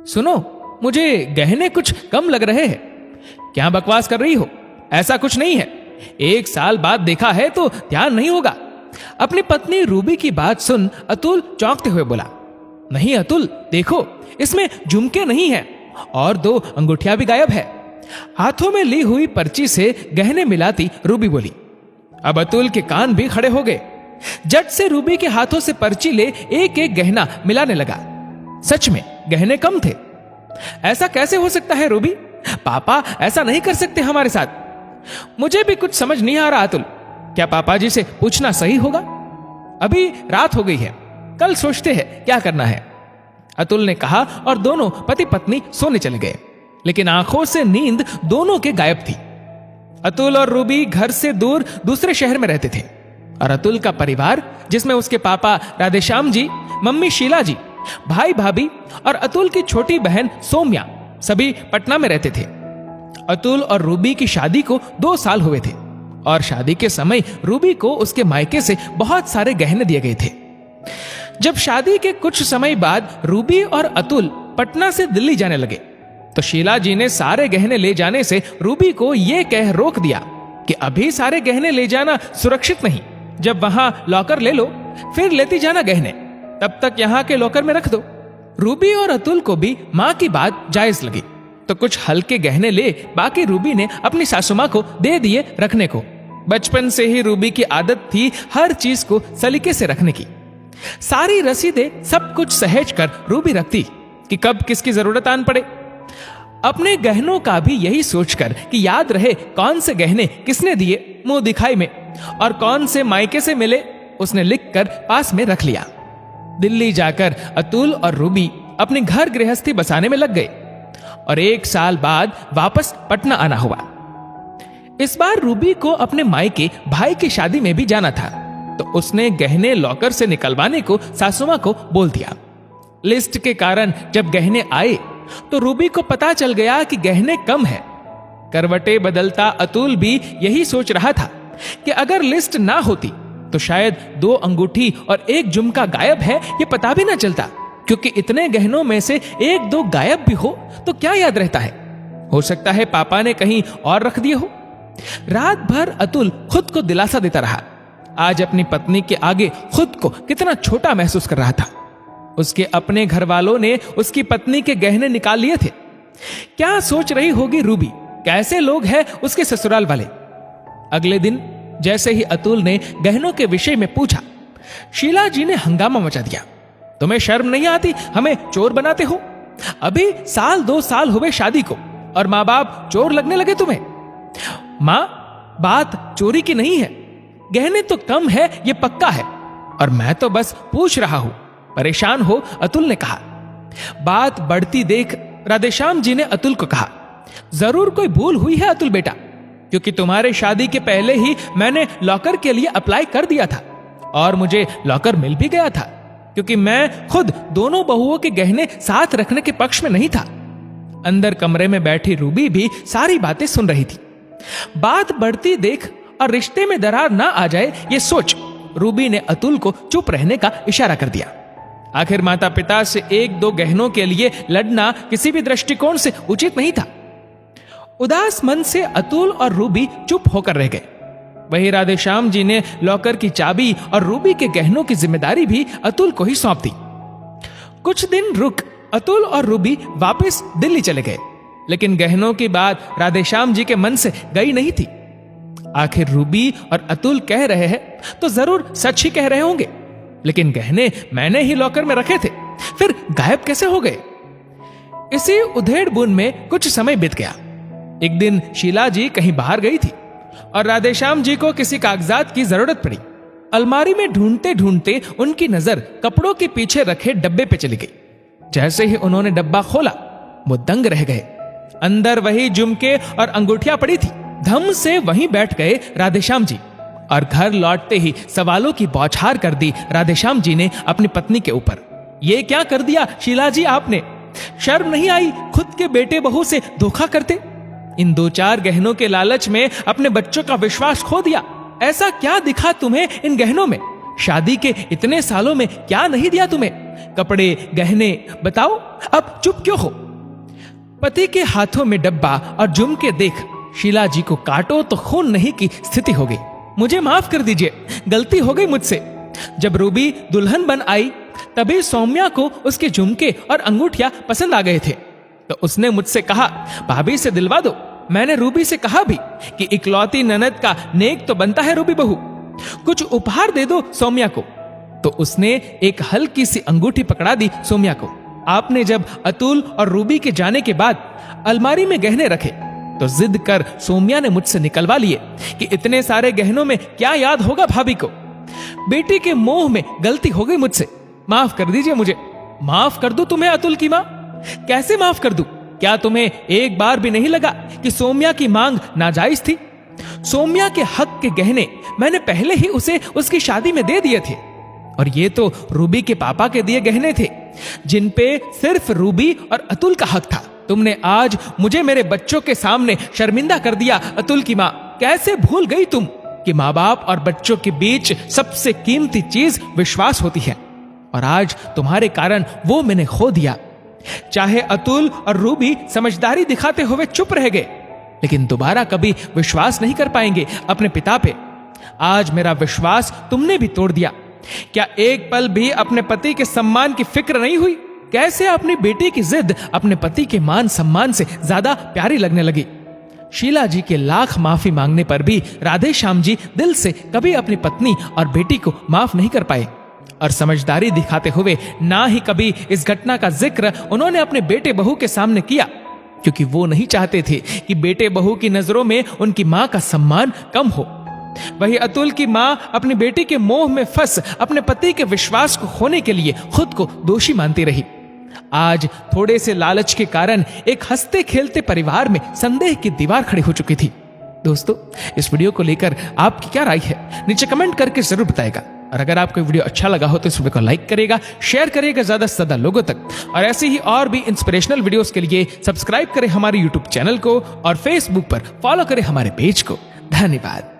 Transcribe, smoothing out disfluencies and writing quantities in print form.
सुनो, मुझे गहने कुछ कम लग रहे हैं। क्या बकवास कर रही हो? ऐसा कुछ नहीं है। 1 साल बाद देखा है तो ध्यान नहीं होगा। अपनी पत्नी रूबी की बात सुन अतुल चौंकते हुए बोला, नहीं अतुल, देखो इसमें झुमके नहीं है और 2 अंगूठियां भी गायब है। हाथों में ली हुई पर्ची से गहने मिलाती रूबी बोली। अब अतुल के कान भी खड़े हो गए। झट से रूबी के हाथों से पर्ची ले एक एक गहना मिलाने लगा। सच में गहने कम थे। ऐसा कैसे हो सकता है रूबी? पापा ऐसा नहीं कर सकते हमारे साथ। मुझे भी कुछ समझ नहीं आ रहा अतुल। क्या पापा जी से पूछना सही होगा? अभी रात हो गई है, कल सोचते हैं क्या करना है, अतुल ने कहा और दोनों पति पत्नी सोने चले गए। लेकिन आंखों से नींद दोनों के गायब थी। अतुल और रूबी घर से दूर दूसरे शहर में रहते थे और अतुल का परिवार, जिसमें उसके पापा राधेश्याम जी, मम्मी शीला जी, भाई भाभी और अतुल की छोटी बहन सौम्या, सभी पटना में रहते थे। अतुल और रूबी की शादी को 2 साल हुए थे और शादी के समय रूबी को उसके मायके से बहुत सारे गहने दिए गए थे। जब शादी के कुछ समय बाद रूबी और अतुल पटना से दिल्ली जाने लगे तो शीला जी ने सारे गहने ले जाने से रूबी को यह कह रोक दिया कि अभी सारे गहने ले जाना सुरक्षित नहीं। जब वहां लॉकर ले लो फिर लेती जाना गहने, तब तक यहाँ के लॉकर में रख दो। रूबी और अतुल को भी माँ की बात जायज लगी तो कुछ हल्के गहने ले बाकी रूबी ने अपनी सासू माँ को दे दिए रखने को। बचपन से ही रूबी की आदत थी हर चीज को सलीके से रखने की। सारी रसीदें सब कुछ सहेज कर रूबी रखती कि कब किसकी जरूरत आन पड़े। अपने गहनों का भी यही सोचकर कि याद रहे कौन से गहने किसने दिए मुंह दिखाई में और कौन से मायके से मिले, उसने लिखकर पास में रख लिया। दिल्ली जाकर अतुल और रूबी अपने घर गृहस्थी बसाने में लग गए और 1 साल बाद वापस पटना आना हुआ। इस बार रूबी को अपने मायके भाई की शादी में भी जाना था तो उसने गहने लॉकर से निकलवाने को सासुमा को बोल दिया। लिस्ट के कारण जब गहने आए तो रूबी को पता चल गया कि गहने कम है। करवटे बदलता अतुल भी यही सोच रहा था कि अगर लिस्ट ना होती तो शायद 2 अंगूठी और 1 झुमका गायब है ये पता भी ना चलता, क्योंकि इतने गहनों में से 1-2 गायब भी हो तो क्या याद रहता है। हो सकता है पापा ने कहीं और रख दिए हो। रात भर अतुल खुद को दिलासा देता रहा। आज अपनी पत्नी के आगे खुद को कितना छोटा महसूस कर रहा था। उसके अपने घर वालों ने उसकी पत्नी के गहने निकाल लिए थे। क्या सोच रही होगी रूबी? कैसे लोग हैं उसके ससुराल वाले। अगले दिन जैसे ही अतुल ने गहनों के विषय में पूछा, शीला जी ने हंगामा मचा दिया। तुम्हें शर्म नहीं आती? हमें चोर बनाते हो। अभी 1-2 साल हुए शादी को और माँ बाप चोर लगने लगे तुम्हें। माँ, बात चोरी की नहीं है, गहने तो कम है ये पक्का है और मैं तो बस पूछ रहा हूं। परेशान हो अतुल ने कहा। बात बढ़ती देख राधेश्याम जी ने अतुल को कहा, जरूर कोई भूल हुई है अतुल बेटा, क्योंकि तुम्हारे शादी के पहले ही मैंने लॉकर के लिए अप्लाई कर दिया था और मुझे लॉकर मिल भी गया था, क्योंकि मैं खुद दोनों बहुओं के गहने साथ रखने के पक्ष में नहीं था। अंदर कमरे में बैठी रूबी भी सारी बातें सुन रही थी। बात बढ़ती देख और रिश्ते में दरार ना आ जाए ये सोच रूबी ने अतुल को चुप रहने का इशारा कर दिया। आखिर माता पिता से 1-2 गहनों के लिए लड़ना किसी भी दृष्टिकोण से उचित नहीं था। उदास मन से अतुल और रूबी चुप होकर रह गए। वही राधेश्याम जी ने लॉकर की चाबी और रूबी के गहनों की जिम्मेदारी भी अतुल को ही सौंप दी। कुछ दिन रुक अतुल और रूबी वापस दिल्ली चले गए, लेकिन गहनों की बात राधेश्याम जी के मन से गई नहीं थी। आखिर रूबी और अतुल कह रहे हैं तो जरूर सच ही कह रहे होंगे, लेकिन गहने मैंने ही लॉकर में रखे थे, फिर गायब कैसे हो गए? इसी उधेड़ बुन में कुछ समय बीत गया। एक दिन शीला जी कहीं बाहर गई थी और राधेश्याम जी को किसी कागजात की जरूरत पड़ी। अलमारी में ढूंढते ढूंढते उनकी नजर कपड़ों के पीछे रखे डब्बे पे चली गई। जैसे ही उन्होंने डब्बा खोला वो दंग रह गए। अंदर वही झुमके और अंगूठियां पड़ी थी। धम से वहीं बैठ गए राधेश्याम जी और घर लौटते ही सवालों की बौछार कर दी राधेश्याम जी ने अपनी पत्नी के ऊपर। ये क्या कर दिया शीला जी आपने? शर्म नहीं आई खुद के बेटे बहू से धोखा करते? इन 2-4 गहनों के लालच में अपने बच्चों का विश्वास खो दिया। ऐसा क्या दिखा तुम्हें इन गहनों में? शादी के इतने सालों में क्या नहीं दिया तुम्हें? कपड़े, गहने, बताओ अब चुप क्यों हो? पति के हाथों में डब्बा और झुमके देख शीला जी को काटो तो खून नहीं की स्थिति हो गई। मुझे माफ कर दीजिए, गलती हो गई मुझसे। जब रूबी दुल्हन बन आई तभी सौम्या को उसके झुमके और अंगूठियां पसंद आ गए थे, तो उसने मुझसे कहा भाभी से दिलवा दो। मैंने रूबी से कहा भी कि इकलौती ननद का नेक तो बनता है रूबी बहू, कुछ उपहार दे दो सौम्या को। तो उसने एक हल्की सी अंगूठी पकड़ा दी सौम्या को। आपने जब अतुल और रूबी के जाने के बाद अलमारी में गहने रखे तो जिद कर सौम्या ने मुझसे निकलवा लिए कि इतने सारे गहनों में क्या याद होगा भाभी को। बेटी के मोह में गलती हो गई मुझसे, माफ कर दीजिए मुझे। माफ कर दूं तुम्हें अतुल की मां? कैसे माफ कर दूं? क्या तुम्हें एक बार भी नहीं लगा कि सौम्या की मांग नाजायज थी? सौम्या के हक के गहने मैंने पहले ही उसे उसकी शादी में दे दिए थे, और ये तो रूबी के पापा के दिए गहने थे जिन पे सिर्फ रूबी और अतुल का हक था। तुमने आज मुझे मेरे बच्चों के सामने शर्मिंदा कर दिया अतुल की मां। कैसे भूल गई तुम कि माँ बाप और बच्चों के बीच सबसे कीमती चीज विश्वास होती है, और आज तुम्हारे कारण वो मैंने खो दिया। चाहे अतुल और रूबी समझदारी दिखाते हुए चुप रह गए, लेकिन दोबारा कभी विश्वास नहीं कर पाएंगे अपने पिता पे। आज मेरा विश्वास तुमने भी तोड़ दिया। क्या एक पल भी अपने पति के सम्मान की फिक्र नहीं हुई? कैसे अपनी बेटी की जिद अपने पति के मान सम्मान से ज्यादा प्यारी लगने लगी? शीला जी के लाख माफी मांगने पर भी राधे श्याम जी दिल से कभी अपनी पत्नी और बेटी को माफ नहीं कर पाए, और समझदारी दिखाते हुए ना ही कभी इस घटना का जिक्र उन्होंने अपने बेटे बहू के सामने किया, क्योंकि वो नहीं चाहते थे कि बेटे बहू की नजरों में उनकी मां का सम्मान कम हो। वही अतुल की मां अपनी बेटी के मोह में फंस अपने पति के विश्वास को खोने के लिए खुद को दोषी मानती रही। आज थोड़े से लालच के कारण एक हंसते खेलते परिवार में संदेह की दीवार खड़ी हो चुकी थी। दोस्तों, इस वीडियो को लेकर आपकी क्या राय है नीचे कमेंट करके जरूर बताएगा, और अगर आपको वीडियो अच्छा लगा हो तो इस वीडियो को लाइक करेगा, शेयर करेगा ज्यादा से ज्यादा लोगों तक, और ऐसे ही और भी इंस्पिरेशनल वीडियोस के लिए सब्सक्राइब करें हमारे यूट्यूब चैनल को और फेसबुक पर फॉलो करें हमारे पेज को। धन्यवाद।